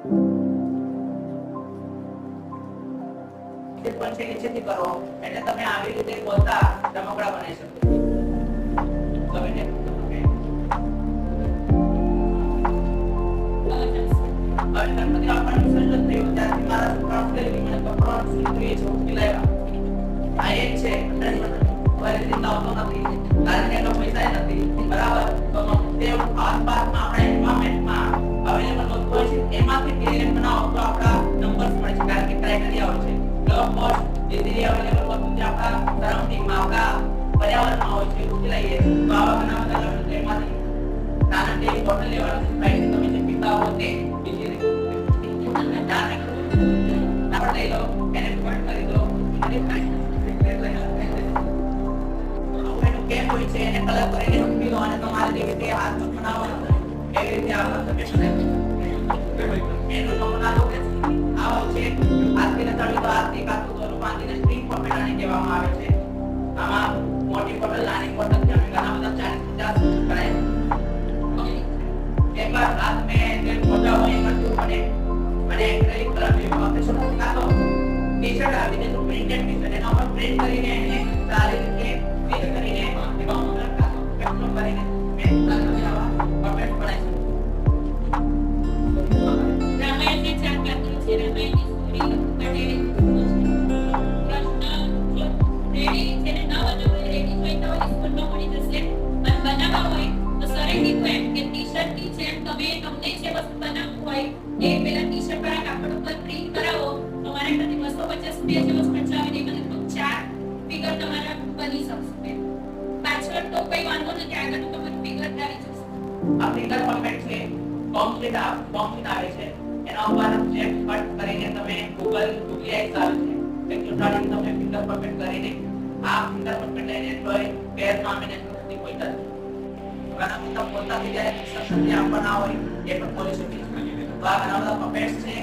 પણ છે નીચેથી કરો એટલે તમે આવી રીતે બોલતા રમકડા બનાવી શકો. ગમે તે હવે ગણપતિ બાપાનું વિસર્જન થયું ત્યારથી મારા છોકરાઓ ફેરવી મને કપડાં સીવડી છે ઉકેલાવ્યા. આ એક છે ફરીથી લાવતો નથી કારણ કે એનો પૈસા નથી બરાબર. તો તે આસપાસમાં આપણા એન્વાયરમેન્ટમાં અવેલેબલ વસ્તુઓ છે એમાંથી ક્લિયર બનાવો તો આપણા નંબર્સ મળે છે કારણ કે ક્રાઇટેરિયા હોય છે. લો કોસ્ટ જેથી અવેલેબલ વસ્તુ જે આપણા સરાઉન્ડિંગમાં આપણા પર્યાવરણમાં હોય છે ઉકેલાઈએ તો આવા ઘણા બધા લક્ષણો એમાંથી નાના તે બોટલ લેવાનું સ્પ્રાઇટ તમે જે પીતા હો તે બીજી રીતે આપણે લઈ લો એને કટ કરી દો અને કેમ હોય છે એને કલર કરીને મૂકી દો અને તમારે જે રીતે હાથ બનાવવાનો એવી રીતે આપણે તમે એનો નમૂના લો કે આવો છે આજથી નતળી તો આજથી કાતું તો રૂપાંતીને સ્ટ્રિંગ ફોર્મેટ આને કહેવામાં આવે છે. આમાં મોટી બોટલ નાની બોટલ છે અમે ઘણા બધા 40-50 કરાય એકવાર હાથ મેં જે મોટા હોય એમાં શું બને અને એક્રેલિક કલર જેવો આપણે શું કાતો ટી-શર્ટ આવી દે તો પ્રિન્ટેડ ટી-શર્ટ એના ઉપર પ્રિન્ટ કરીને એને સારી રીતે ફિટ કરીને એમાં કલર કાતો પેસ્ટ કરીને મેં કલર બનાવવા પરફેક્ટ બનાવી રામાયણને ચાર પાત્રો છે. રામાયણની સ્ટોરી માટે પ્રશ્ન જો રેડી છે ને ના બનાવો રેડી હોય તો સ્કૂલમાં મળી જશે અને બનાવવા હોય તો સરે કીધું એમ કે ટી-શર્ટ ની જેમ તમે તમને જે વસ્તુ બનાવવું હોય એ પેલા ટી-શર્ટ પર કાપડ ઉપર પ્રિન્ટ કરાવો તમારે કદી 250 રૂપિયા જેવો ખર્ચ આવે ને મને તો 4 ફિગર તમારા બની શકશે. પાછળ તો કોઈ વાંધો નથી આગળ તમારું ફિગર આવી જશે. આ ફિગર પરફેક્ટ છે. કોમ્પ્લીટ આવે છે એના ઉપર ચેક કટ કરીને તમે ગૂગલ ડુપ્લિકેટ આવે છે એક ચોટાડીને તમે ફિંગર પરફેક્ટ કરીને આ ફિંગર પરફેક્ટ લઈને કોઈ પેર નામે ને નથી કોઈ તક ઘણા બધા પોતાની જ્યારે ઇન્સ્ટ્રક્શન જે આપવાના હોય એ પણ બોલી શકીએ. તો આ ઘણા બધા પરફેક્ટ છે